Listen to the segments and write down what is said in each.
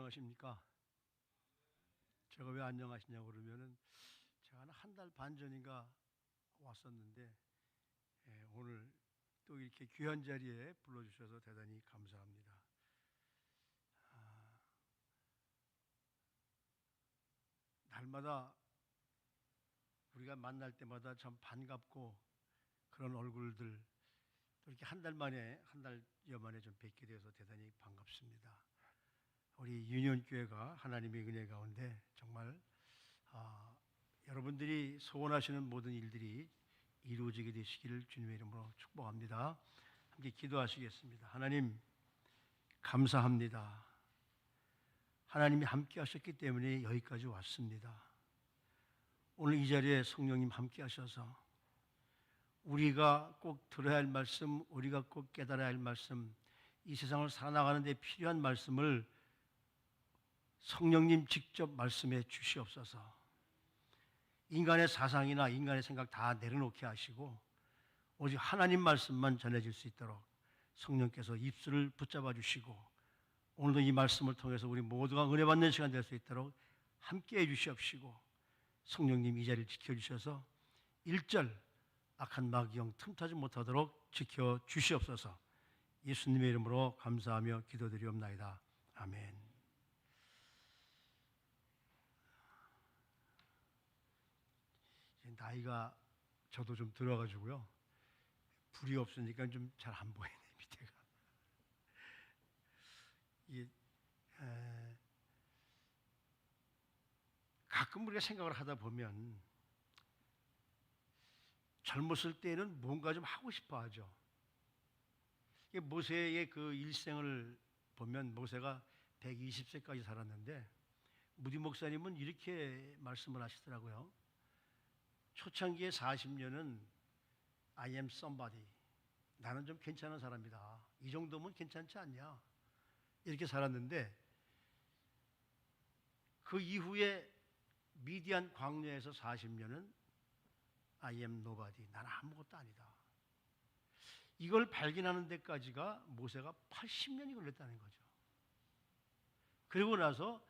안녕하십니까? 제가 왜 안녕하시냐고 그러면은 제가 한 달 반 전인가 왔었는데 오늘 또 이렇게 귀한 자리에 불러주셔서 대단히 감사합니다. 아, 날마다 우리가 만날 때마다 참 반갑고 그런 얼굴들 또 이렇게 한 달 만에 한 달여 만에 좀 뵙게 되어서 대단히 반갑습니다. 우리 유니온교회가 하나님의 은혜 가운데 정말 여러분들이 소원하시는 모든 일들이 이루어지게 되시기를 주님의 이름으로 축복합니다. 함께 기도하시겠습니다. 하나님 감사합니다. 하나님이 함께 하셨기 때문에 여기까지 왔습니다. 오늘 이 자리에 성령님 함께 하셔서 우리가 꼭 들어야 할 말씀, 우리가 꼭 깨달아야 할 말씀, 이 세상을 살아나가는 데 필요한 말씀을 성령님 직접 말씀해 주시옵소서. 인간의 사상이나 인간의 생각 다 내려놓게 하시고 오직 하나님 말씀만 전해질 수 있도록 성령께서 입술을 붙잡아 주시고 오늘도 이 말씀을 통해서 우리 모두가 은혜 받는 시간 될 수 있도록 함께해 주시옵시고 성령님 이 자리를 지켜주셔서 1절 악한 마귀영 틈타지 못하도록 지켜주시옵소서. 예수님의 이름으로 감사하며 기도드리옵나이다. 아멘. 나이가 저도 좀 들어가지고요. 불이 없으니까 좀 잘 안 보이네, 밑에가. 이게, 가끔 우리가 생각을 하다 보면 젊었을 때는 뭔가 좀 하고 싶어 하죠. 모세의 그 일생을 보면 모세가 120세까지 살았는데 무디 목사님은 이렇게 말씀을 하시더라고요. 초창기의 40년은 I am somebody. 나는 좀 괜찮은 사람이다. 이 정도면 괜찮지 않냐? 이렇게 살았는데 그 이후에 미디안 광야에서 40년은 I am nobody. 나는 아무것도 아니다. 이걸 발견하는 데까지가 모세가 80년이 걸렸다는 거죠. 그리고 나서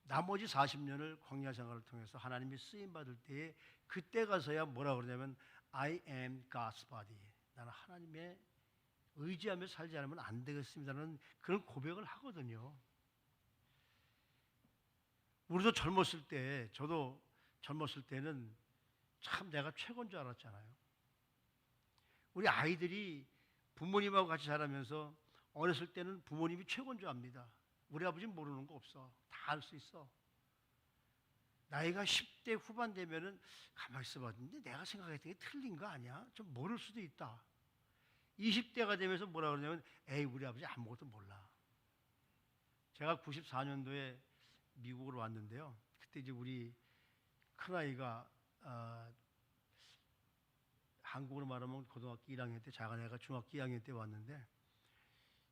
나머지 40년을 광야 생활을 통해서 하나님이 쓰임 받을 때에 그때 가서야 뭐라 그러냐면 I am God's body. 나는 하나님의 의지하며 살지 않으면 안 되겠습니다라는 그런 고백을 하거든요. 우리도 젊었을 때, 저도 젊었을 때는 참 내가 최고인 줄 알았잖아요. 우리 아이들이 부모님하고 같이 자라면서 어렸을 때는 부모님이 최고인 줄 압니다. 우리 아버지는 모르는 거 없어. 다 알 수 있어. 나이가 10대 후반 되면은 가만히 있어봤는데 내가 생각했던 게 틀린 거 아니야? 좀 모를 수도 있다. 20대가 되면서 뭐라 그러냐면 에이 우리 아버지 아무것도 몰라. 제가 94년도에 미국으로 왔는데요. 그때 이제 우리 큰아이가 한국으로 말하면 고등학교 1학년 때 작은애가 중학교 2학년 때 왔는데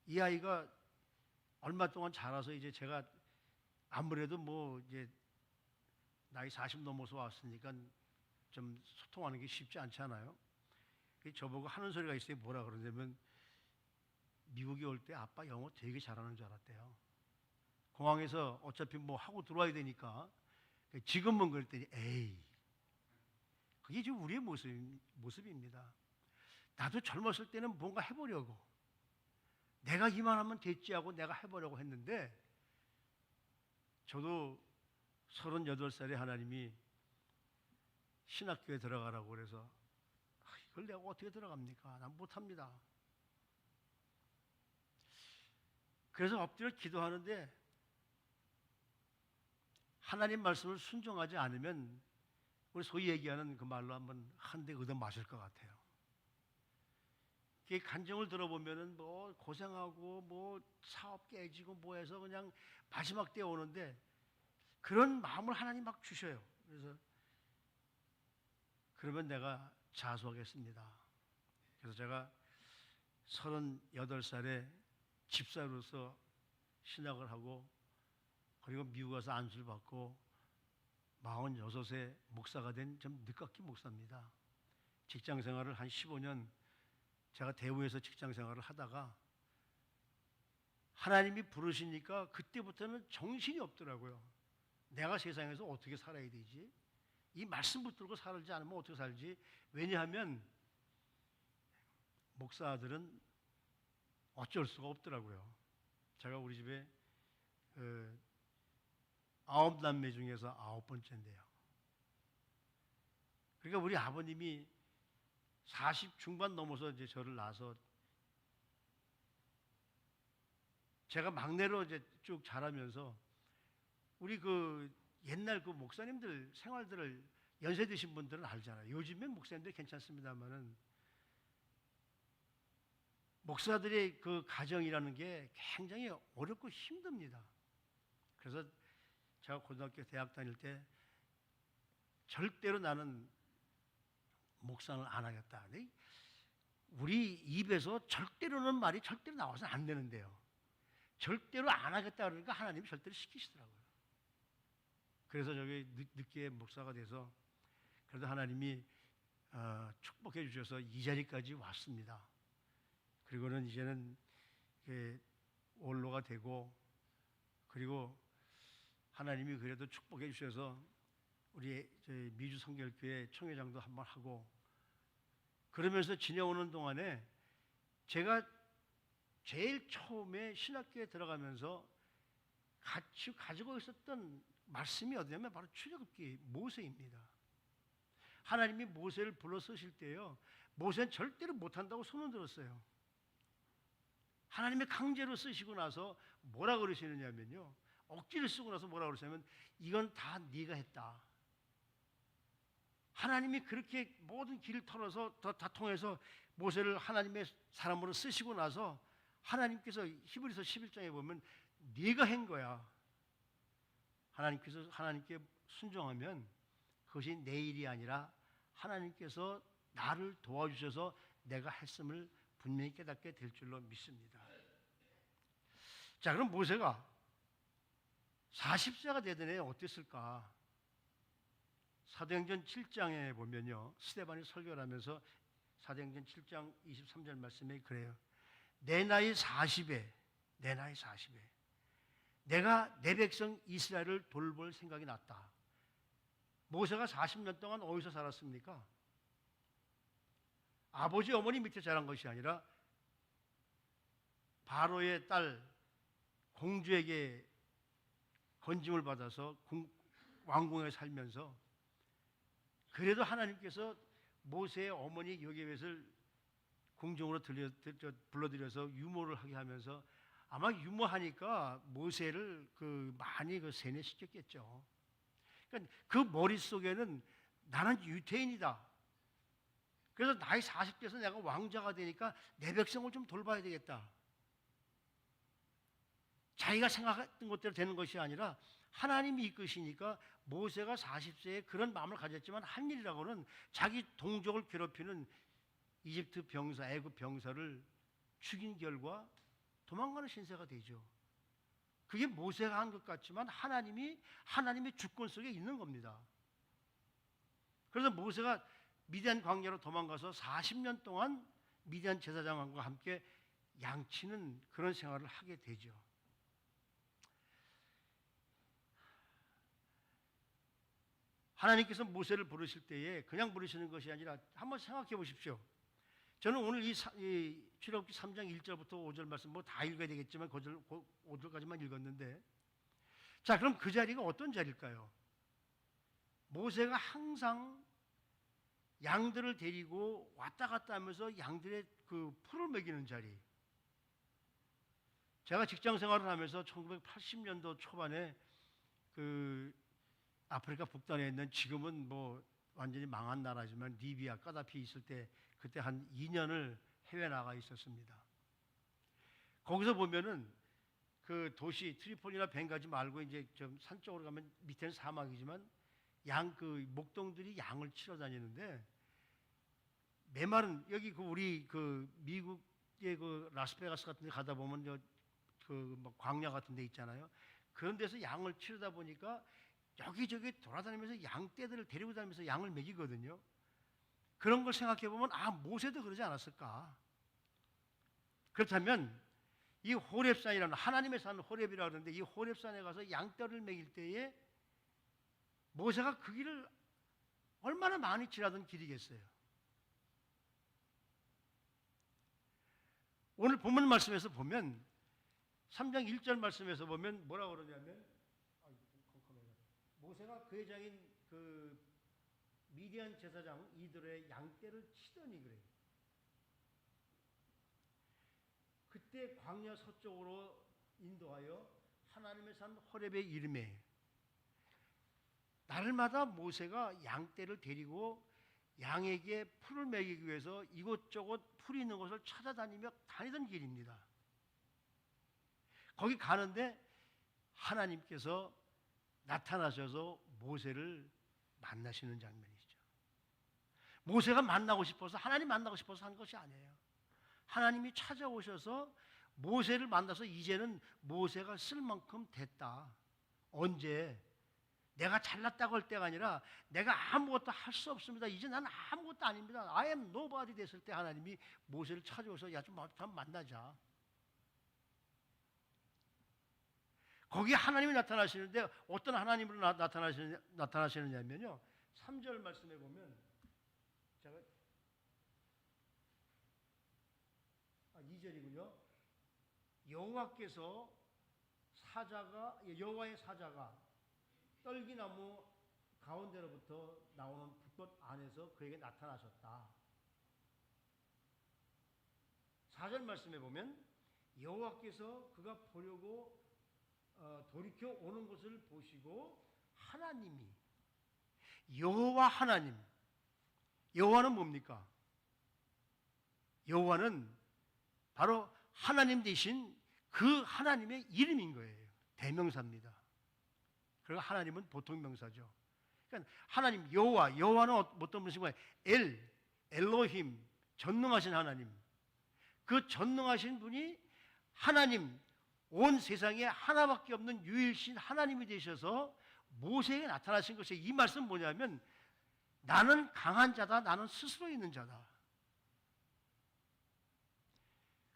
이 아이가 얼마 동안 자라서 이제 제가 아무래도 뭐 이제 나이 40 넘어서 왔으니까 좀 소통하는 게 쉽지 않잖아요. 저보고 하는 소리가 있어요. 뭐라 그러냐면 미국에 올 때 아빠 영어 되게 잘하는 줄 알았대요. 공항에서 어차피 뭐 하고 들어와야 되니까 지금은 그랬더니 에이 그게 지금 우리의 모습입니다. 나도 젊었을 때는 뭔가 해보려고 내가 이만하면 됐지 하고 내가 해보려고 했는데 저도 38살에 하나님이 신학교에 들어가라고 그래서 이걸 내가 어떻게 들어갑니까? 난 못합니다. 그래서 엎드려 기도하는데 하나님 말씀을 순종하지 않으면 우리 소위 얘기하는 그 말로 한번 한 대 얻어 맞을 것 같아요. 간증을 들어보면은 뭐 고생하고 뭐 사업 깨지고 뭐 해서 그냥 마지막 때에 오는데 그런 마음을 하나님 막 주셔요. 그래서 그러면 내가 자수하겠습니다. 그래서 제가 38살에 집사로서 신학을 하고 그리고 미국 가서 안수를 받고 46세 목사가 된 좀 늦깎이 목사입니다. 직장 생활을 한 15년 제가 대우에서 직장 생활을 하다가 하나님이 부르시니까 그때부터는 정신이 없더라고요. 내가 세상에서 어떻게 살아야 되지? 이 말씀 붙들고 살지 않으면 어떻게 살지? 왜냐하면 목사들은 어쩔 수가 없더라고요. 제가 우리 집에 9남매 중에서 9번째인데요. 그러니까 우리 아버님이 40 중반 넘어서 이제 저를 낳아서 제가 막내로 이제 쭉 자라면서 우리 그 옛날 그 목사님들 생활들을 연세 드신 분들은 알잖아요. 요즘엔 목사님들 괜찮습니다만은 목사들의 그 가정이라는 게 굉장히 어렵고 힘듭니다. 그래서 제가 고등학교 대학 다닐 때 절대로 나는 목사는 안 하겠다. 우리 입에서 절대로는 말이 절대로 나와서는 안 되는데요. 절대로 안 하겠다 그러니까 하나님이 절대로 시키시더라고요. 그래서 저기 늦게 목사가 돼서 그래도 하나님이 축복해 주셔서 이 자리까지 왔습니다. 그리고는 이제는 원로가 되고 그리고 하나님이 그래도 축복해 주셔서 우리 저희 미주 성결교회 총회장도 한번 하고 그러면서 지내오는 동안에 제가 제일 처음에 신학교에 들어가면서 같이 가지고 있었던 말씀이 어디냐면 바로 출애굽기 모세입니다. 하나님이 모세를 불러 쓰실 때요, 모세는 절대로 못한다고 손을 들었어요. 하나님이 강제로 쓰시고 나서 뭐라 그러시느냐면요, 억지를 쓰고 나서 뭐라 그러시냐면 이건 다 네가 했다. 하나님이 그렇게 모든 길을 털어서 다 통해서 모세를 하나님의 사람으로 쓰시고 나서 하나님께서 히브리서 11장에 보면 네가 한 거야. 하나님께서 하나님께 순종하면 그것이 내 일이 아니라 하나님께서 나를 도와주셔서 내가 했음을 분명히 깨닫게 될 줄로 믿습니다. 자, 그럼 모세가 40세가 되던 애 어땠을까? 사도행전 7장에 보면요, 스데반이 설교를 하면서 사도행전 7장 23절 말씀에 그래요. 내 나이 40에 내가 내 백성 이스라엘을 돌볼 생각이 났다. 모세가 40년 동안 어디서 살았습니까? 아버지 어머니 밑에 자란 것이 아니라 바로의 딸 공주에게 건짐을 받아서 왕궁에 살면서 그래도 하나님께서 모세의 어머니 여게벳을 궁정으로 불러들여서 유모를 하게 하면서 아마 유모하니까 모세를 많이 세뇌시켰겠죠. 그러니까 그 머릿속에는 나는 유태인이다. 그래서 나이 40대에서 내가 왕자가 되니까 내 백성을 좀 돌봐야 되겠다. 자기가 생각했던 것대로 되는 것이 아니라 하나님이 이끄시니까 모세가 40세에 그런 마음을 가졌지만 한 일이라고는 자기 동족을 괴롭히는 이집트 병사, 애굽 병사를 죽인 결과 도망가는 신세가 되죠. 그게 모세가 한 것 같지만 하나님의 주권 속에 있는 겁니다. 그래서 모세가 미디안 광야로 도망가서 40년 동안 미디안 제사장과 함께 양치는 그런 생활을 하게 되죠. 하나님께서 모세를 부르실 때에 그냥 부르시는 것이 아니라 한번 생각해 보십시오. 저는 오늘 이 출애굽기 3장 1절부터 5절 말씀 다 읽어야 되겠지만 5절까지만 읽었는데, 자, 그럼 그 자리가 어떤 자리일까요? 모세가 항상 양들을 데리고 왔다 갔다 하면서 양들의 풀을 먹이는 자리. 제가 직장 생활을 하면서 1980년도 초반에 아프리카 북단에 있는, 지금은 완전히 망한 나라지만 리비아 까다피 있을 때 그때 한 2년을 해외 나가 있었습니다. 거기서 보면은 그 도시 트리폴리나 벵가지 말고 이제 좀 산 쪽으로 가면 밑에는 사막이지만 목동들이 양을 치러 다니는데, 메마른 여기 우리 미국의 라스베가스 같은 데 가다 보면 광야 같은 데 있잖아요. 그런 데서 양을 치르다 보니까 여기저기 돌아다니면서 양떼들을 데리고 다니면서 양을 먹이거든요. 그런 걸 생각해 보면 모세도 그러지 않았을까? 그렇다면 이 호렙산이라는 하나님의 산 호렙이라고 그러는데 이 호렙산에 가서 양떼를 먹일 때에 모세가 그 길을 얼마나 많이 지나던 길이겠어요. 오늘 본문 말씀에서 보면 3장 1절 말씀에서 보면 뭐라고 그러냐면 모세가 그의 장인 그 미디안 제사장 이들의 양떼를 치더니 그래요. 그때 광야 서쪽으로 인도하여 하나님의 산 호렙에 이르매 날마다 모세가 양떼를 데리고 양에게 풀을 먹이기 위해서 이곳저곳 풀이 있는 곳을 찾아다니며 다니던 길입니다. 거기 가는데 하나님께서 나타나셔서 모세를 만나시는 장면이죠. 모세가 만나고 싶어서 하나님 만나고 싶어서 한 것이 아니에요. 하나님이 찾아오셔서 모세를 만나서 이제는 모세가 쓸 만큼 됐다. 언제? 내가 잘났다고 할 때가 아니라 내가 아무것도 할 수 없습니다. 이제 나는 아무것도 아닙니다. I am nobody 됐을 때 하나님이 모세를 찾아오셔서 야, 좀 만나자. 거기에 하나님이 나타나시는데 어떤 하나님으로 나타나시느냐면요. 3절 말씀에 보면 제가 2절이군요. 여호와의 사자가 떨기나무 가운데로부터 나오는 불꽃 안에서 그에게 나타나셨다. 4절 말씀에 보면 여호와께서 그가 보려고 돌이켜 오는 것을 보시고 하나님이 여호와 하나님, 여호와는 뭡니까? 여호와는 바로 하나님 되신 그 하나님의 이름인 거예요. 대명사입니다. 그리고 하나님은 보통 명사죠. 그러니까 하나님 여호와는 어떤 분이신가요? 엘로힘, 전능하신 하나님. 그 전능하신 분이 하나님, 온 세상에 하나밖에 없는 유일신 하나님이 되셔서 모세에게 나타나신 것이에요. 이 말씀은 뭐냐면 나는 강한 자다. 나는 스스로 있는 자다.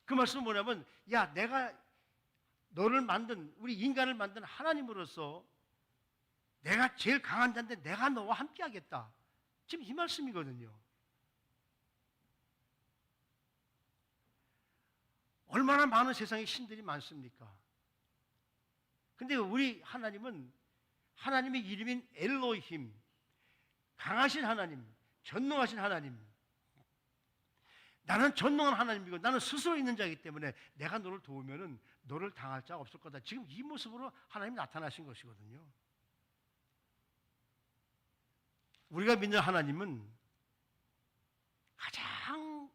그 말씀은 뭐냐면 야, 내가 너를 만든 우리 인간을 만든 하나님으로서 내가 제일 강한 자인데 내가 너와 함께 하겠다. 지금 이 말씀이거든요. 얼마나 많은 세상에 신들이 많습니까? 근데 우리 하나님은 하나님의 이름인 엘로힘, 강하신 하나님, 전능하신 하나님. 나는 전능한 하나님이고 나는 스스로 있는 자이기 때문에 내가 너를 도우면은 너를 당할 자가 없을 거다. 지금 이 모습으로 하나님이 나타나신 것이거든요. 우리가 믿는 하나님은 가장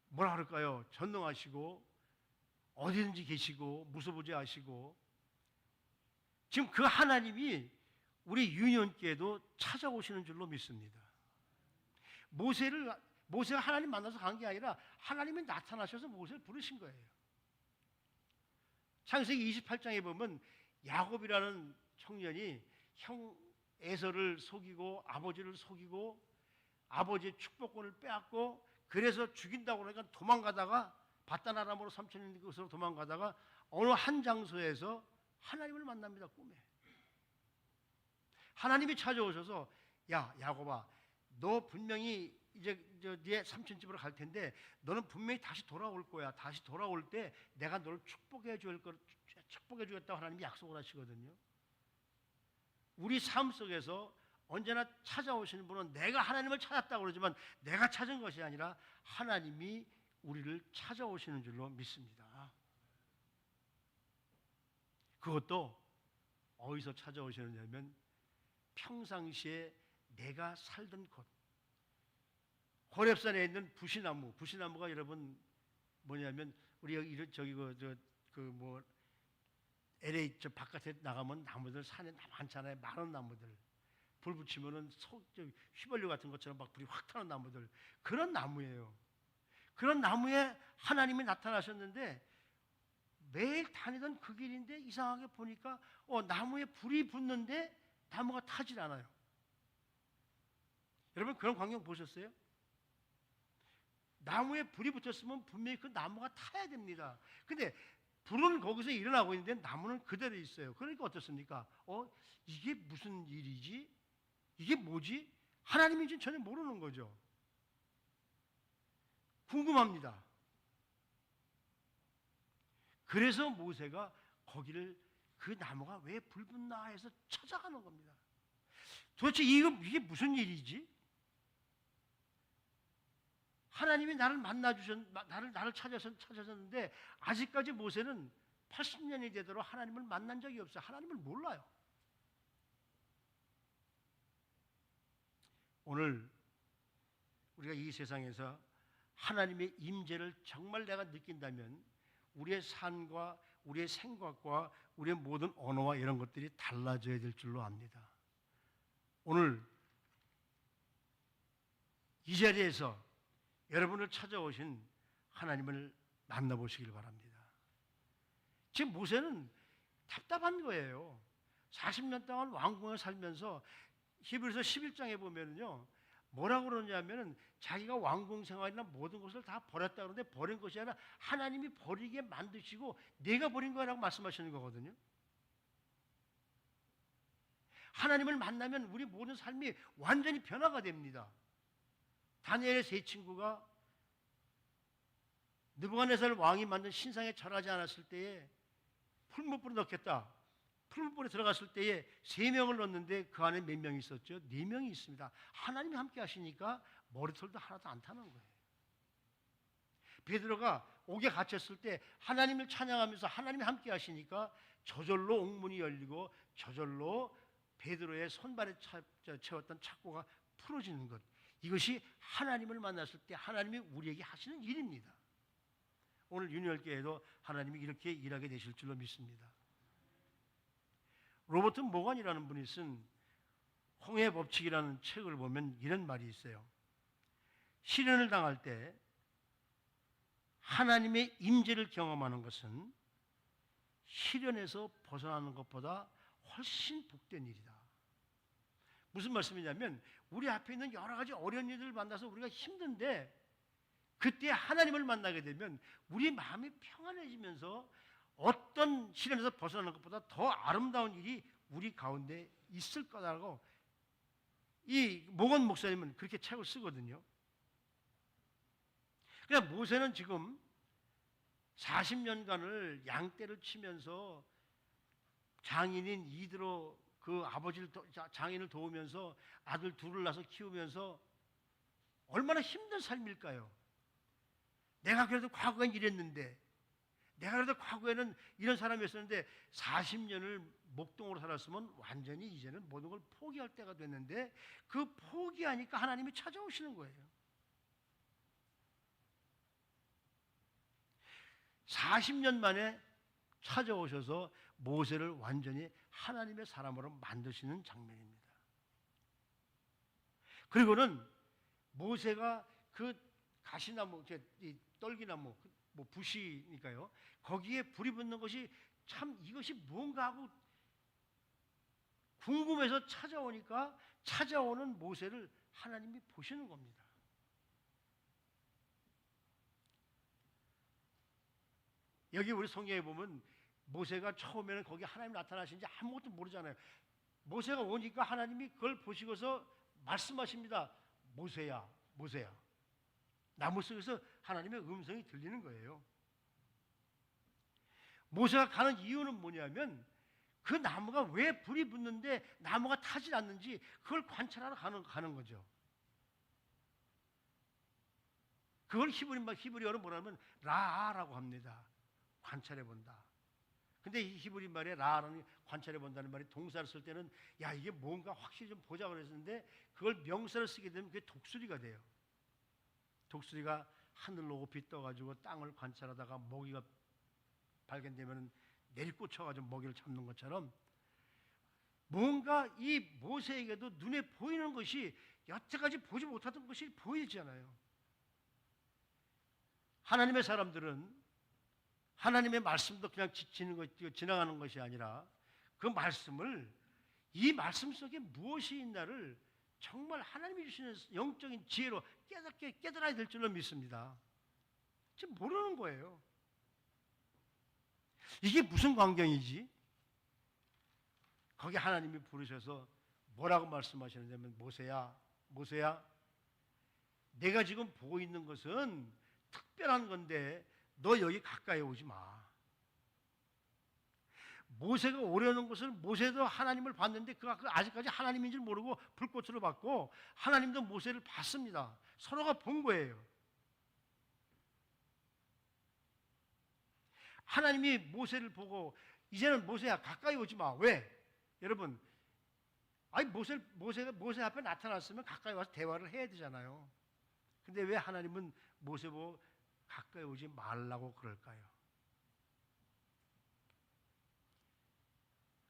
뭐라 그럴까요? 전능하시고 어디든지 계시고 무소부재하시고 지금 그 하나님이 우리 유년께도 찾아오시는 줄로 믿습니다. 모세가 하나님 만나서 간 게 아니라 하나님이 나타나셔서 모세를 부르신 거예요. 창세기 28장에 보면 야곱이라는 청년이 형 에서를 속이고 아버지를 속이고 아버지의 축복권을 빼앗고 그래서 죽인다고 그러니까 도망가다가 바단 아람으로 3,000년 있는 곳으로 도망가다가 어느 한 장소에서 하나님을 만납니다. 꿈에. 하나님이 찾아오셔서 야 야곱아 너 분명히 이제 네 삼촌집으로 갈 텐데 너는 분명히 다시 돌아올 거야. 다시 돌아올 때 내가 너를 축복해 주겠다고 하나님이 약속을 하시거든요. 우리 삶 속에서 언제나 찾아오시는 분은 내가 하나님을 찾았다고 그러지만 내가 찾은 것이 아니라 하나님이 우리를 찾아오시는 줄로 믿습니다. 그것도 어디서 찾아오시느냐면 평상시에 내가 살던 곳. 호렙산에 있는 부시나무가 여러분 뭐냐면 우리 여기 저기 LA 저 바깥에 나가면 나무들 산에 많잖아요. 많은 나무들. 불 붙이면은 휘발유 같은 것처럼 막 불이 확 타는 나무들. 그런 나무예요. 그런 나무에 하나님이 나타나셨는데 매일 다니던 그 길인데 이상하게 보니까 나무에 불이 붙는데 나무가 타질 않아요. 여러분 그런 광경 보셨어요? 나무에 불이 붙었으면 분명히 그 나무가 타야 됩니다. 근데 불은 거기서 일어나고 있는데 나무는 그대로 있어요. 그러니까 어떻습니까? 이게 무슨 일이지? 이게 뭐지? 하나님인지 전혀 모르는 거죠. 궁금합니다. 그래서 모세가 거기를 그 나무가 왜 불 붙나 해서 찾아가는 겁니다. 도대체 이게 무슨 일이지? 하나님이 나를 나를 찾으셨는데 아직까지 모세는 80년이 되도록 하나님을 만난 적이 없어요. 하나님을 몰라요. 오늘 우리가 이 세상에서 하나님의 임재를 정말 내가 느낀다면 우리의 삶과 우리의 생각과 우리의 모든 언어와 이런 것들이 달라져야 될 줄로 압니다. 오늘 이 자리에서 여러분을 찾아오신 하나님을 만나보시길 바랍니다. 지금 모세는 답답한 거예요. 40년 동안 왕궁에 살면서 히브리서 11장에 보면은요, 뭐라고 그러냐면은 자기가 왕궁 생활이나 모든 것을 다 버렸다 그러는데 버린 것이 아니라 하나님이 버리게 만드시고 내가 버린 거라고 말씀하시는 거거든요. 하나님을 만나면 우리 모든 삶이 완전히 변화가 됩니다. 다니엘의 세 친구가 느부갓네살 왕이 만든 신상에 절하지 않았을 때에 풀무불에 넣겠다. 풀무불에 들어갔을 때에 3명을 넣었는데 그 안에 몇 명이 있었죠? 4명이 있습니다. 하나님이 함께 하시니까 머리털도 하나도 안 타는 거예요. 베드로가 옥에 갇혔을 때 하나님을 찬양하면서 하나님이 함께 하시니까 저절로 옥문이 열리고 저절로 베드로의 손발에 채웠던 착고가 풀어지는 것. 이것이 하나님을 만났을 때 하나님이 우리에게 하시는 일입니다. 오늘 윤회교회도 하나님이 이렇게 일하게 되실 줄로 믿습니다. 로버트 모건이라는 분이 쓴 홍해 법칙이라는 책을 보면 이런 말이 있어요. 시련을 당할 때 하나님의 임재를 경험하는 것은 시련에서 벗어나는 것보다 훨씬 복된 일이다. 무슨 말씀이냐면 우리 앞에 있는 여러 가지 어려운 일들을 만나서 우리가 힘든데 그때 하나님을 만나게 되면 우리 마음이 평안해지면서 어떤 시련에서 벗어나는 것보다 더 아름다운 일이 우리 가운데 있을 거라고 이 모건 목사님은 그렇게 책을 쓰거든요. 그러니까 모세는 지금 40년간을 양떼를 치면서 장인인 이드로 그 아버지를 장인을 도우면서 아들 둘을 낳아서 키우면서 얼마나 힘든 삶일까요? 내가 그래도 과거엔 이랬는데 내가 그래도 과거에는 이런 사람이었었는데 40년을 목동으로 살았으면 완전히 이제는 모든 걸 포기할 때가 됐는데 그 포기하니까 하나님이 찾아오시는 거예요. 40년 만에 찾아오셔서 모세를 완전히 하나님의 사람으로 만드시는 장면입니다. 그리고는 모세가 그 가시나무, 이 떨기나무, 뭐 부시니까요. 거기에 불이 붙는 것이 참 이것이 뭔가 하고 궁금해서 찾아오니까 찾아오는 모세를 하나님이 보시는 겁니다. 여기 우리 성경에 보면 모세가 처음에는 거기 하나님 나타나신지 아무것도 모르잖아요. 모세가 오니까 하나님이 그걸 보시고서 말씀하십니다. 모세야, 모세야. 나무 속에서 하나님의 음성이 들리는 거예요. 모세가 가는 이유는 뭐냐면 그 나무가 왜 불이 붙는데 나무가 타지 않는지 그걸 관찰하러 가는 거죠. 그걸 히브리어로 뭐라면 라라고 합니다. 관찰해 본다. 근데 이 히브리 말에 라라는 관찰해 본다는 말이 동사를 쓸 때는 야 이게 뭔가 확실히 좀 보자 그랬는데 그걸 명사를 쓰게 되면 그게 독수리가 돼요. 독수리가 하늘 높이 떠가지고 땅을 관찰하다가 먹이가 발견되면 내리꽂혀가지고 먹이를 잡는 것처럼 뭔가 이 모세에게도 눈에 보이는 것이 여태까지 보지 못하던 것이 보이잖아요. 하나님의 사람들은 하나님의 말씀도 그냥 지나가는 것이 아니라 그 말씀을 이 말씀 속에 무엇이 있나를 정말 하나님이 주시는 영적인 지혜로 깨달아야 될 줄로 믿습니다. 지금 모르는 거예요. 이게 무슨 광경이지? 거기 하나님이 부르셔서 뭐라고 말씀하시느냐면, 모세야, 내가 지금 보고 있는 것은 특별한 건데 너 여기 가까이 오지 마. 모세가 오려는 것을, 모세도 하나님을 봤는데 그가 아직까지 하나님인 줄 모르고 불꽃으로 봤고, 하나님도 모세를 봤습니다. 서로가 본 거예요. 하나님이 모세를 보고 이제는 모세야 가까이 오지 마. 왜? 여러분, 아니 모세 앞에 나타났으면 가까이 와서 대화를 해야 되잖아요. 근데 왜 하나님은 모세 보고 가까이 오지 말라고 그럴까요?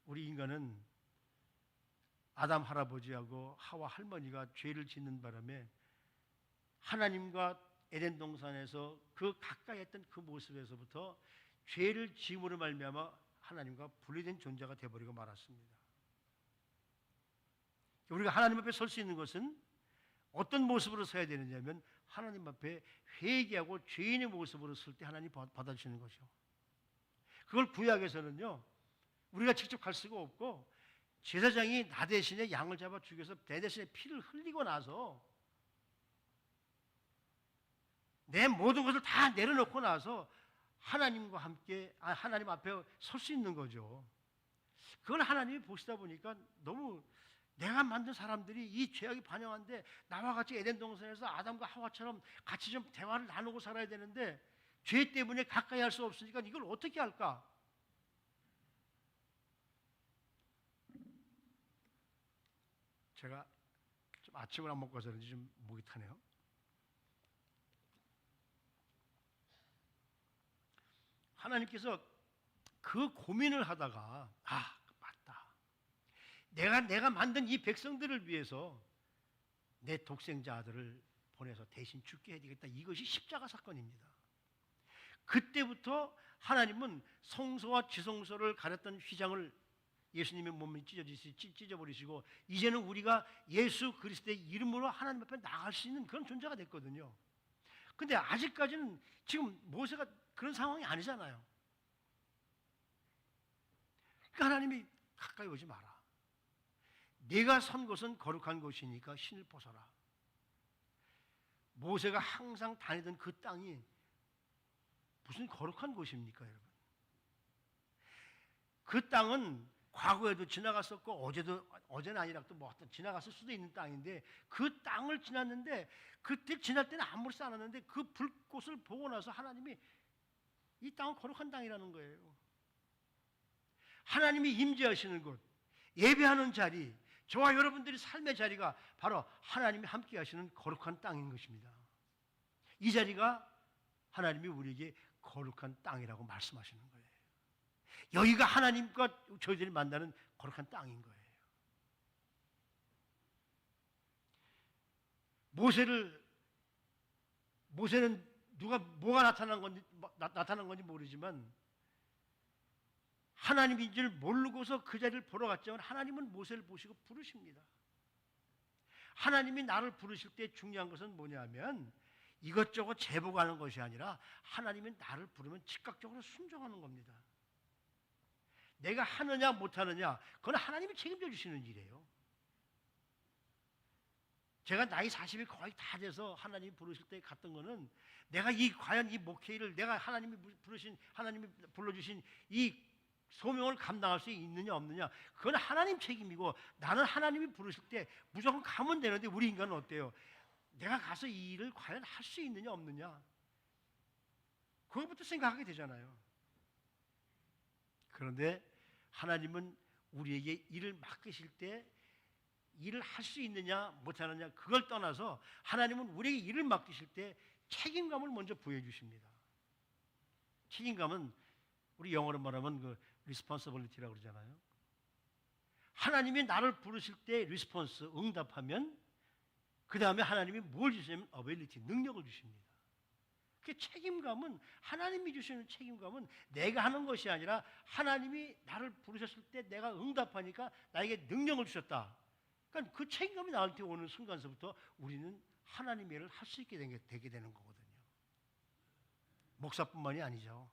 우리 인간은 아담 할아버지하고 하와 할머니가 죄를 짓는 바람에 하나님과 에덴 동산에서 그 가까이 했던 그 모습에서부터 죄를 지음으로 말미암아 하나님과 분리된 존재가 되어버리고 말았습니다. 우리가 하나님 앞에 설 수 있는 것은 어떤 모습으로 서야 되느냐면, 하나님 앞에 회개하고 죄인의 모습으로 설 때 하나님 받아주시는 것이요. 그걸 구약에서는요, 우리가 직접 갈 수가 없고, 제사장이 나 대신에 양을 잡아 죽여서 내 대신에 피를 흘리고 나서, 내 모든 것을 다 내려놓고 나서 하나님과 함께, 하나님 앞에 설 수 있는 거죠. 그걸 하나님이 보시다 보니까 너무, 내가 만든 사람들이 이 죄악이 반영한데 나와 같이 에덴 동산에서 아담과 하와처럼 같이 좀 대화를 나누고 살아야 되는데 죄 때문에 가까이 할 수 없으니까 이걸 어떻게 할까? 제가 좀 아침을 안 먹어서 그런지 좀 목이 타네요. 하나님께서 그 고민을 하다가, 맞다. 내가 만든 이 백성들을 위해서 내 독생자 아들을 보내서 대신 죽게 해야 되겠다. 이것이 십자가 사건입니다. 그때부터 하나님은 성소와 지성소를 가렸던 휘장을 예수님의 몸이 찢어버리시고, 이제는 우리가 예수 그리스도의 이름으로 하나님 앞에 나갈 수 있는 그런 존재가 됐거든요. 근데 아직까지는 지금 모세가 그런 상황이 아니잖아요. 그러니까 하나님이 가까이 오지 마라. 네가 선 곳은 거룩한 곳이니까 신을 벗어라. 모세가 항상 다니던 그 땅이 무슨 거룩한 곳입니까, 여러분? 그 땅은 과거에도 지나갔었고, 어제는 아니라 또 뭐 지나갔을 수도 있는 땅인데, 그 땅을 지났는데, 그때 지날 때는 아무렇지 않았는데 그 불꽃을 보고 나서 하나님이 이 땅은 거룩한 땅이라는 거예요. 하나님이 임재하시는 곳, 예배하는 자리, 저와 여러분들이 삶의 자리가 바로 하나님이 함께 하시는 거룩한 땅인 것입니다. 이 자리가 하나님이 우리에게 거룩한 땅이라고 말씀하시는 거예요. 여기가 하나님과 저희들이 만나는 거룩한 땅인 거예요. 모세는 뭐가 나타난 건지 모르지만 하나님인 줄 모르고서 그 자리를 보러 갔지만, 하나님은 모세를 보시고 부르십니다. 하나님이 나를 부르실 때 중요한 것은 뭐냐면, 이것저것 제보가는 것이 아니라 하나님이 나를 부르면 즉각적으로 순종하는 겁니다. 내가 하느냐 못하느냐, 그건 하나님이 책임져 주시는 일이에요. 제가 나이 40이 거의 다 돼서 하나님이 부르실 때 갔던 거는, 내가 과연 이 목회를 내가 하나님이 불러주신 이 소명을 감당할 수 있느냐 없느냐, 그건 하나님 책임이고, 나는 하나님이 부르실 때 무조건 가면 되는데, 우리 인간은 어때요? 내가 가서 이 일을 과연 할 수 있느냐 없느냐, 그것부터 생각하게 되잖아요. 그런데 하나님은 우리에게 일을 맡기실 때 일을 할 수 있느냐 못하느냐 그걸 떠나서, 하나님은 우리에게 일을 맡기실 때 책임감을 먼저 부여해 주십니다. 책임감은 우리 영어로 말하면 그 responsibility라고 그러잖아요. 하나님이 나를 부르실 때 response, 응답하면 그 다음에 하나님이 뭘 주시냐면 ability, 능력을 주십니다. 그 책임감은, 하나님이 주시는 책임감은 내가 하는 것이 아니라 하나님이 나를 부르셨을 때 내가 응답하니까 나에게 능력을 주셨다. 그러니까 그 책임감이 나한테 오는 순간서부터 우리는 하나님의 일을 할 수 있게 되게 되는 거거든요. 목사뿐만이 아니죠.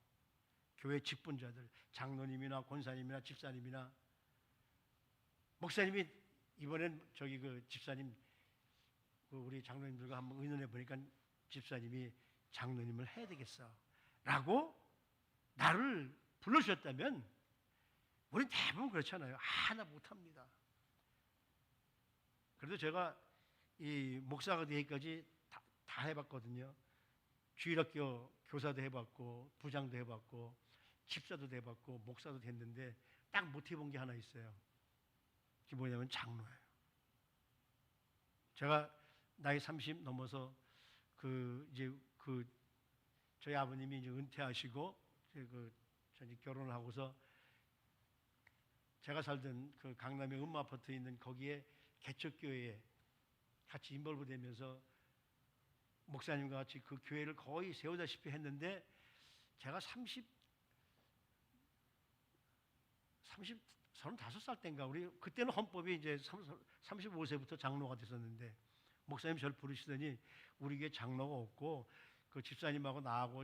교회 직분자들, 장로님이나 권사님이나 집사님이나 목사님이 이번엔 저기 그 집사님 그 우리 장로님들과 한번 의논해 보니까 집사님이 장로님을 해야 되겠어라고 나를 불러주셨다면 우리는 대부분 그렇잖아요. 나 못합니다. 그래도 제가 이 목사가 되기까지 다 해봤거든요. 주일학교 교사도 해봤고 부장도 해봤고 집사도 해봤고 목사도 됐는데 딱 못 해본 게 하나 있어요. 그게 뭐냐면 장로예요. 제가 나이 30 넘어서 저희 아버님이 이제 은퇴하시고 저희 결혼을 하고서 제가 살던 그 강남의 음마아파트에 있는 거기에 개척교회에 같이 인벌브 되면서 목사님과 같이 그 교회를 거의 세우다시피 했는데 제가 35살 때인가 우리 그때는 헌법이 이제 35세부터 장로가 됐었는데 목사님 저를 부르시더니 우리 교회 장로가 없고 그 집사님하고 나하고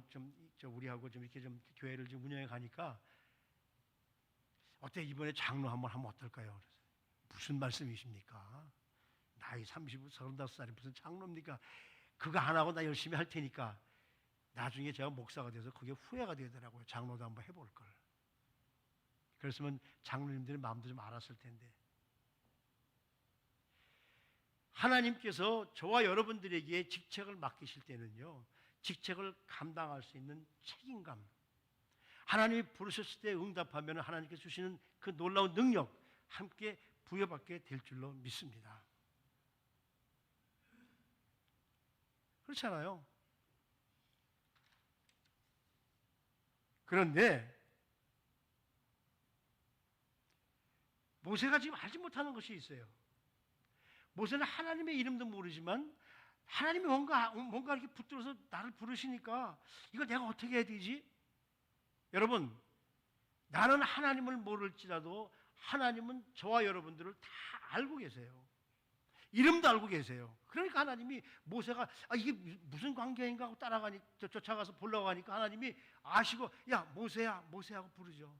우리하고 좀 이렇게 좀 교회를 좀 운영해 가니까 어때 이번에 장로 한번 하면 어떨까요? 무슨 말씀이십니까? 나이 35살이 무슨 장로입니까? 그거 안 하고 나 열심히 할 테니까. 나중에 제가 목사가 돼서 그게 후회가 되더라고요. 장로도 한번 해볼 걸. 그랬으면 장로님들의 마음도 좀 알았을 텐데. 하나님께서 저와 여러분들에게 직책을 맡기실 때는요, 직책을 감당할 수 있는 책임감, 하나님이 부르셨을 때 응답하면 하나님께서 주시는 그 놀라운 능력 함께 부여받게 될 줄로 믿습니다. 그렇잖아요. 그런데 모세가 지금 알지 못하는 것이 있어요. 모세는 하나님의 이름도 모르지만 하나님이 뭔가 이렇게 붙들어서 나를 부르시니까 이걸 내가 어떻게 해야 되지? 여러분, 나는 하나님을 모를지라도 하나님은 저와 여러분들을 다 알고 계세요. 이름도 알고 계세요. 그러니까 하나님이 모세가 이게 무슨 관계인가 하고 쫓아가서 보려고 하니까 하나님이 아시고 야 모세야 모세하고 부르죠.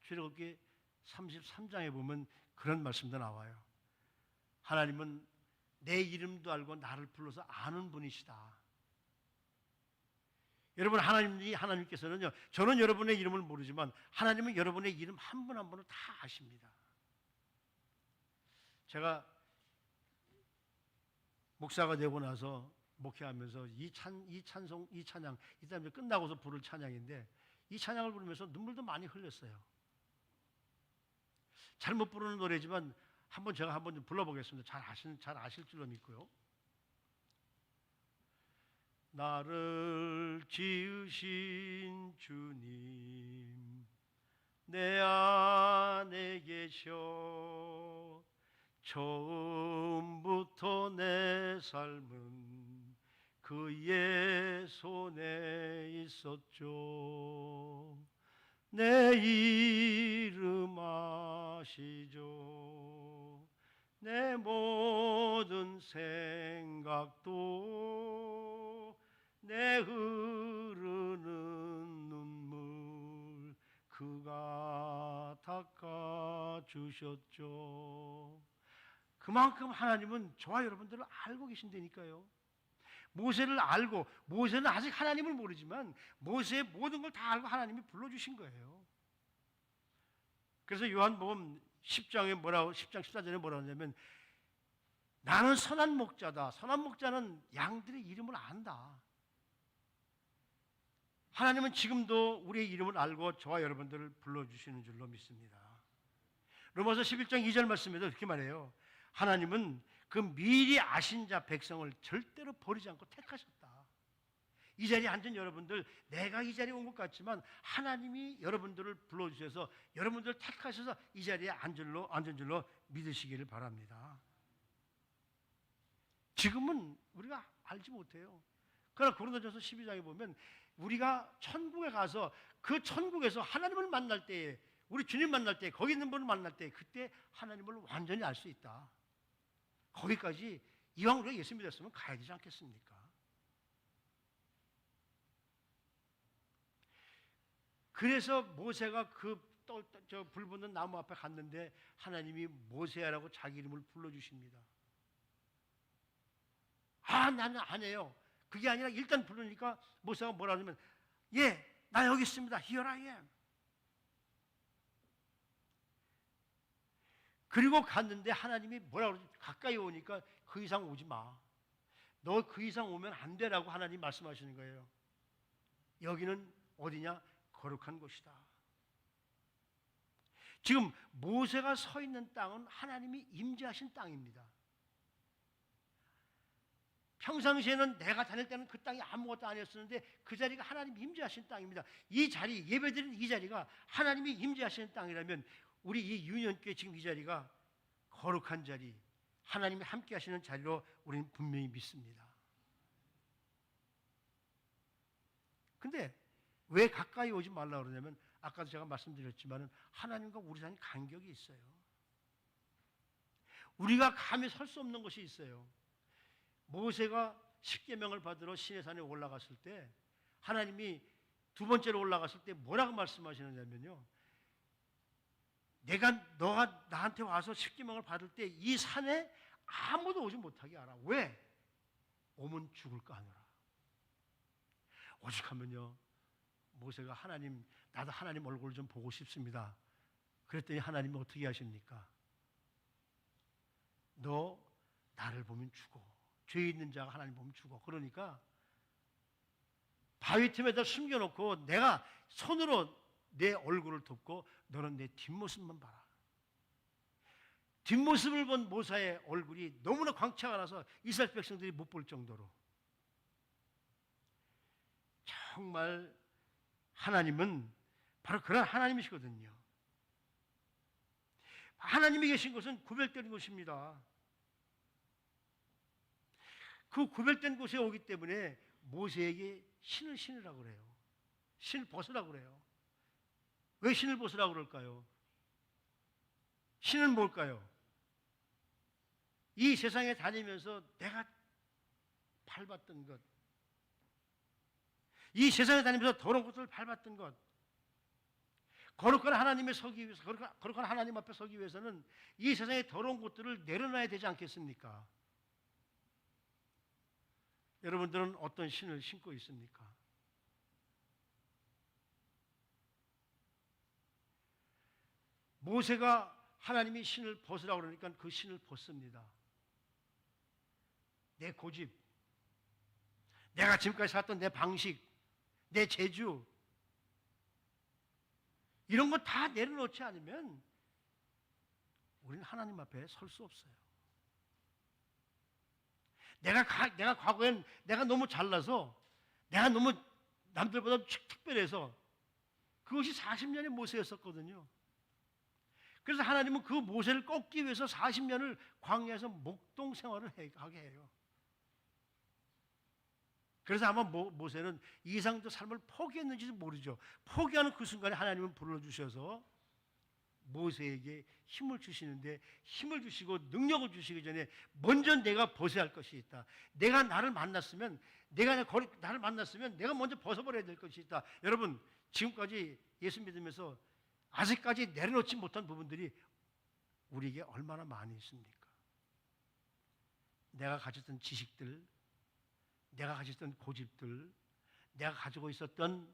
출애굽기 33장에 보면 그런 말씀도 나와요. 하나님은 내 이름도 알고 나를 불러서 아는 분이시다. 여러분 하나님께서는요, 저는 여러분의 이름을 모르지만 하나님은 여러분의 이름 한 분 한 분을 다 아십니다. 제가 목사가 되고 나서 목회하면서 이 찬양 이따 끝나고서 부를 찬양인데 이 찬양을 부르면서 눈물도 많이 흘렸어요. 잘못 부르는 노래지만 제가 한번 좀 불러보겠습니다. 잘 아실 줄로 믿고요. 나를 지으신 주님 내 안에 계셔 처음부터 내 삶은 그의 손에 있었죠. 내 이름 아시죠. 내 모든 생각도 내 흐르는 눈물 그가 닦아주셨죠. 그만큼 하나님은 저와 여러분들을 알고 계신다니까요. 모세를 알고 모세는 아직 하나님을 모르지만 모세의 모든 걸 다 알고 하나님이 불러주신 거예요. 그래서 요한복음 10장 14절에 뭐라고 하냐면 나는 선한 목자다. 선한 목자는 양들의 이름을 안다. 하나님은 지금도 우리의 이름을 알고 저와 여러분들을 불러주시는 줄로 믿습니다. 로마서 11장 2절 말씀에도 이렇게 말해요. 하나님은 그 미리 아신 자 백성을 절대로 버리지 않고 택하셨다. 이 자리에 앉은 여러분들, 내가 이 자리에 온 것 같지만 하나님이 여러분들을 불러주셔서 여러분들을 택하셔서 이 자리에 앉은 줄로 믿으시기를 바랍니다. 지금은 우리가 알지 못해요. 그러나 고린도전서 12장에 보면 우리가 천국에 가서 그 천국에서 하나님을 만날 때에 우리 주님 만날 때, 거기 있는 분을 만날 때 그때 하나님을 완전히 알 수 있다. 거기까지 이왕 우리가 예수 믿었으면 가야 되지 않겠습니까? 그래서 모세가 저 불 붙는 나무 앞에 갔는데 하나님이 모세야라고 자기 이름을 불러주십니다. 나는 안 해요. 그게 아니라 일단 부르니까 모세가 뭐라 하냐면, 예, 나 여기 있습니다. Here I am. 그리고 갔는데 하나님이 뭐라 그러지? 가까이 오니까 그 이상 오지 마. 너 그 이상 오면 안 되라고 하나님 말씀하시는 거예요. 여기는 어디냐? 거룩한 곳이다. 지금 모세가 서 있는 땅은 하나님이 임재하신 땅입니다. 평상시에는 내가 다닐 때는 그 땅이 아무것도 아니었었는데 그 자리가 하나님 임재하신 땅입니다. 이 자리, 예배드리는 이 자리가 하나님이 임재하시는 땅이라면 우리 이 유년교회 지금 이 자리가 거룩한 자리, 하나님이 함께 하시는 자리로 우리는 분명히 믿습니다. 근데 왜 가까이 오지 말라고 그러냐면 아까도 제가 말씀드렸지만 하나님과 우리 사이에 간격이 있어요. 우리가 감히 설 수 없는 것이 있어요. 모세가 십계명을 받으러 시내산에 올라갔을 때 하나님이 두 번째로 올라갔을 때 뭐라고 말씀하시느냐면요, 너가 나한테 와서 십계명을 받을 때 이 산에 아무도 오지 못하게 하라. 왜? 오면 죽을까 하노라. 오죽하면요, 모세가 나도 하나님 얼굴을 좀 보고 싶습니다. 그랬더니 하나님이 어떻게 하십니까? 너 나를 보면 죽어. 죄 있는 자가 하나님 보면 죽어. 그러니까 바위 틈에다 숨겨놓고 내가 손으로 내 얼굴을 덮고 너는 내 뒷모습만 봐라. 뒷모습을 본 모세의 얼굴이 너무나 광채가 나서 이스라엘 백성들이 못 볼 정도로 정말 하나님은 바로 그런 하나님이시거든요. 하나님이 계신 곳은 구별된 곳입니다. 그 구별된 곳에 오기 때문에 모세에게 신을 신으라고 그래요. 신을 벗으라고 그래요. 왜 신을 벗으라고 그럴까요? 신은 뭘까요? 이 세상에 다니면서 내가 밟았던 것, 이 세상에 다니면서 더러운 것들을 밟았던 것, 거룩한 하나님에 서기 위해서, 거룩한 하나님 앞에 서기 위해서는 이 세상의 더러운 것들을 내려놔야 되지 않겠습니까? 여러분들은 어떤 신을 신고 있습니까? 모세가 하나님이 신을 벗으라고 그러니까 그 신을 벗습니다. 내 고집, 내가 지금까지 살았던 내 방식, 내 재주, 이런 거 다 내려놓지 않으면 우리는 하나님 앞에 설 수 없어요. 내가 과거엔 내가 너무 잘나서, 내가 너무 남들보다 특별해서 그것이 40년의 모세였었거든요. 그래서 하나님은 그 모세를 꺾기 위해서 40년을 광야에서 목동 생활을 하게 해요. 그래서 아마 모세는 이상도 삶을 포기했는지도 모르죠. 포기하는 그 순간에 하나님은 불러주셔서 모세에게 힘을 주시는데, 힘을 주시고 능력을 주시기 전에 먼저 내가 벗어야 할 것이 있다. 내가 나를 만났으면 내가 먼저 벗어버려야 될 것이 있다. 여러분, 지금까지 예수 믿으면서 아직까지 내려놓지 못한 부분들이 우리에게 얼마나 많이 있습니까? 내가 가졌던 지식들, 내가 가졌던 고집들, 내가 가지고 있었던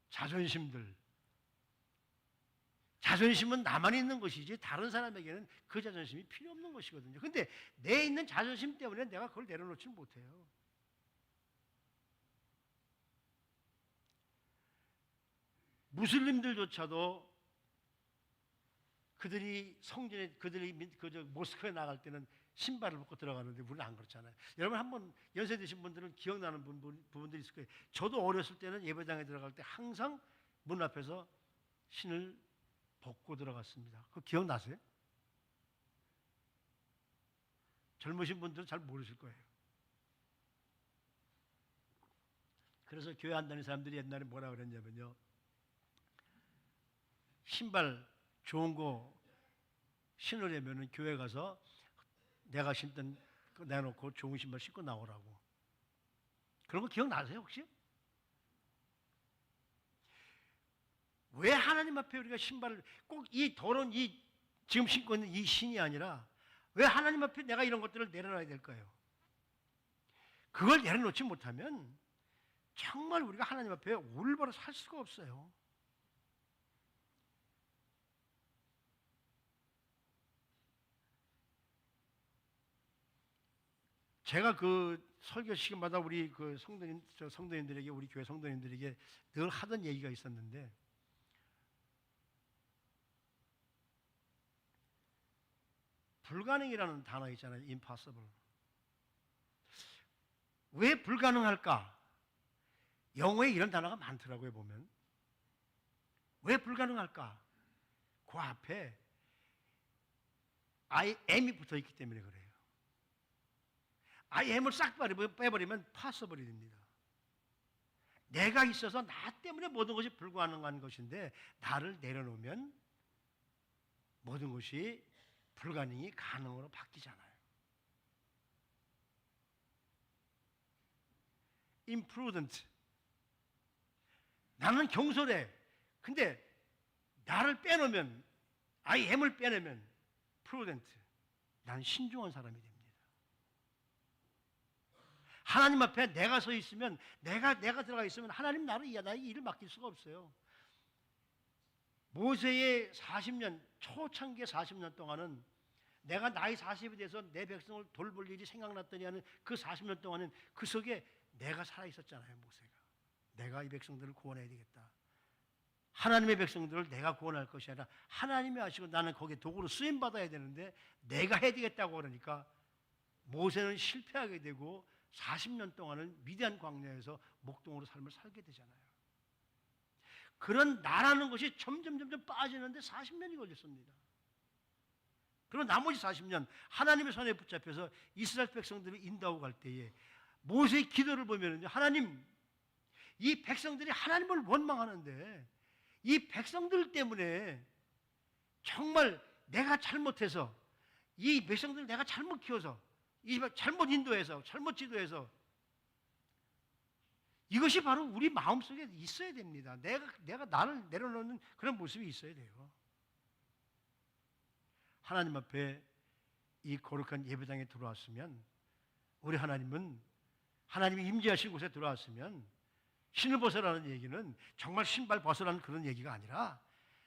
자존심들. 자존심은 나만 있는 것이지 다른 사람에게는 그 자존심이 필요 없는 것이거든요. 근데 내 있는 자존심 때문에 내가 그걸 내려놓지 못해요. 무슬림들조차도 그들이 모스크에 나갈 때는 신발을 벗고 들어가는데 우리는 안 그렇잖아요. 여러분 한번 연세 드신 분들은 기억나는 부분들이 있을 거예요. 저도 어렸을 때는 예배당에 들어갈 때 항상 문 앞에서 신을 벗고 들어갔습니다. 그거 기억나세요? 젊으신 분들은 잘 모르실 거예요. 그래서 교회 안 다니는 사람들이 옛날에 뭐라 그랬냐면요, 신발 좋은 거 신으려면 교회 가서 내가 신던 거 내놓고 좋은 신발 신고 나오라고. 그런 거 기억나세요 혹시? 왜 하나님 앞에 우리가 신발을 꼭 이 더러운 이 지금 신고 있는 이 신이 아니라 왜 하나님 앞에 내가 이런 것들을 내려놔야 될까요? 그걸 내려놓지 못하면 정말 우리가 하나님 앞에 올바로 살 수가 없어요. 제가 그 설교 시간마다 우리 그 성도님들에게 우리 교회 성도님들에게 늘 하던 얘기가 있었는데 불가능이라는 단어 있잖아요. impossible. 왜 불가능할까? 영어에 이런 단어가 많더라고요, 보면. 왜 불가능할까? 그 앞에 I am이 붙어 있기 때문에 그래요. I am을 싹 빼버리면 possible이 됩니다. 내가 있어서 나 때문에 모든 것이 불가능한 것인데 나를 내려놓으면 모든 것이 불가능이 가능으로 바뀌잖아요. imprudent. 나는 경솔해. 근데 나를 빼놓으면 I am을 빼내면 prudent. 난 신중한 사람이 됩니다. 하나님 앞에 내가 서 있으면 내가 들어가 있으면 하나님 나의 일을 맡길 수가 없어요. 모세의 40년 초창기의 40년 동안은 내가 나이 40이 돼서 내 백성을 돌볼 일이 생각났더니 하는 그 40년 동안은 그 속에 내가 살아 있었잖아요. 모세가 내가 이 백성들을 구원해야 되겠다. 하나님의 백성들을 내가 구원할 것이 아니라 하나님이 하시고 나는 거기에 도구로 쓰임 받아야 되는데 내가 해야 되겠다고 그러니까 모세는 실패하게 되고 40년 동안은 위대한 광야에서 목동으로 삶을 살게 되잖아요. 그런 나라는 것이 점점 빠지는데 40년이 걸렸습니다. 그리고 나머지 40년 하나님의 손에 붙잡혀서 이스라엘 백성들을 인도하고 갈 때에 모세의 기도를 보면 하나님, 이 백성들이 하나님을 원망하는데 이 백성들 때문에 정말 내가 잘못해서 이 백성들을 내가 잘못 키워서 잘못 인도해서 잘못 지도해서 이것이 바로 우리 마음속에 있어야 됩니다. 내가 나를 내려놓는 그런 모습이 있어야 돼요. 하나님 앞에 이 거룩한 예배당에 들어왔으면 우리 하나님은 하나님이 임재하신 곳에 들어왔으면 신을 벗으라는 얘기는 정말 신발 벗으라는 그런 얘기가 아니라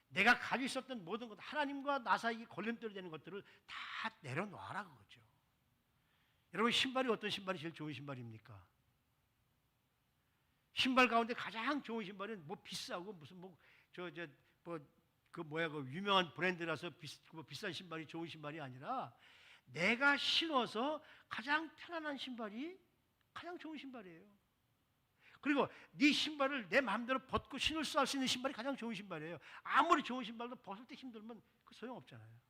내가 가지고 있었던 모든 것 하나님과 나 사이에 걸림돌이 되는 것들을 다 내려놓아라 그거죠. 여러분 신발이 어떤 신발이 제일 좋은 신발입니까? 신발 가운데 가장 좋은 신발은 뭐 비싸고 무슨 그 유명한 브랜드라서 비싼 신발이 좋은 신발이 아니라 내가 신어서 가장 편안한 신발이 가장 좋은 신발이에요. 그리고 네 신발을 내 마음대로 벗고 신을 수 있는 신발이 가장 좋은 신발이에요. 아무리 좋은 신발도 벗을 때 힘들면 그 소용없잖아요.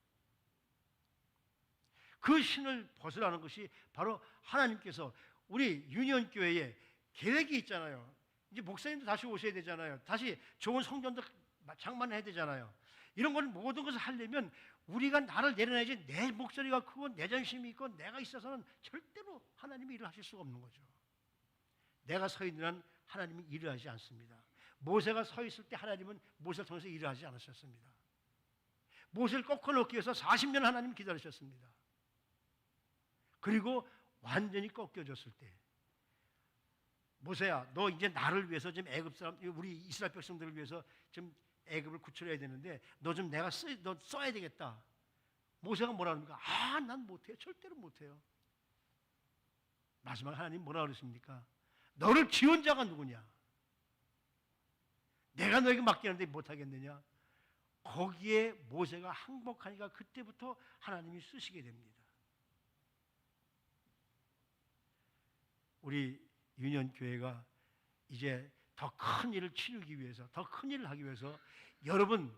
그 신을 벗으라는 것이 바로 하나님께서 우리 유니온 교회에 계획이 있잖아요. 이제 목사님도 다시 오셔야 되잖아요. 다시 좋은 성전도 장만해야 되잖아요. 이런 걸 모든 것을 하려면 우리가 나를 내려놔야지 내 목소리가 크고 내 전심이 있고 내가 있어서는 절대로 하나님이 일을 하실 수가 없는 거죠. 내가 서 있는 한 하나님이 일을 하지 않습니다. 모세가 서 있을 때 하나님은 모세를 통해서 일을 하지 않으셨습니다. 모세를 꺾어놓기 위해서 40년 하나님 기다리셨습니다. 그리고 완전히 꺾여졌을 때 모세야 너 이제 나를 위해서 지금 애굽 사람 우리 이스라엘 백성들을 위해서 지금 애굽을 구출해야 되는데 너 좀 내가 너 써야 되겠다. 모세가 뭐라 합니까? 난 못해요. 절대로 못해요. 마지막 하나님 뭐라 그러십니까? 너를 지은 자가 누구냐? 내가 너에게 맡기는데 못하겠느냐? 거기에 모세가 항복하니까 그때부터 하나님이 쓰시게 됩니다. 우리 유년 교회가 이제 더 큰 일을 치르기 위해서 더 큰 일을 하기 위해서 여러분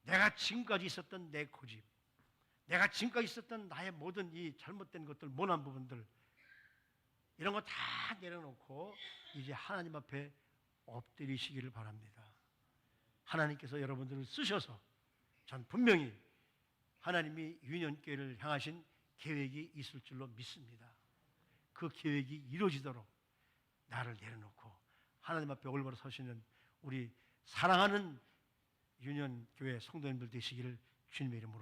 내가 지금까지 있었던 내 고집 내가 지금까지 있었던 나의 모든 이 잘못된 것들 모난 부분들 이런 거 다 내려놓고 이제 하나님 앞에 엎드리시기를 바랍니다. 하나님께서 여러분들을 쓰셔서 전 분명히 하나님이 유년교회를 향하신 계획이 있을 줄로 믿습니다. 그 계획이 이루어지도록 나를 내려놓고 하나님 앞에 올바로 서시는 우리 사랑하는 유년교회 성도님들 되시기를 주님의 이름으로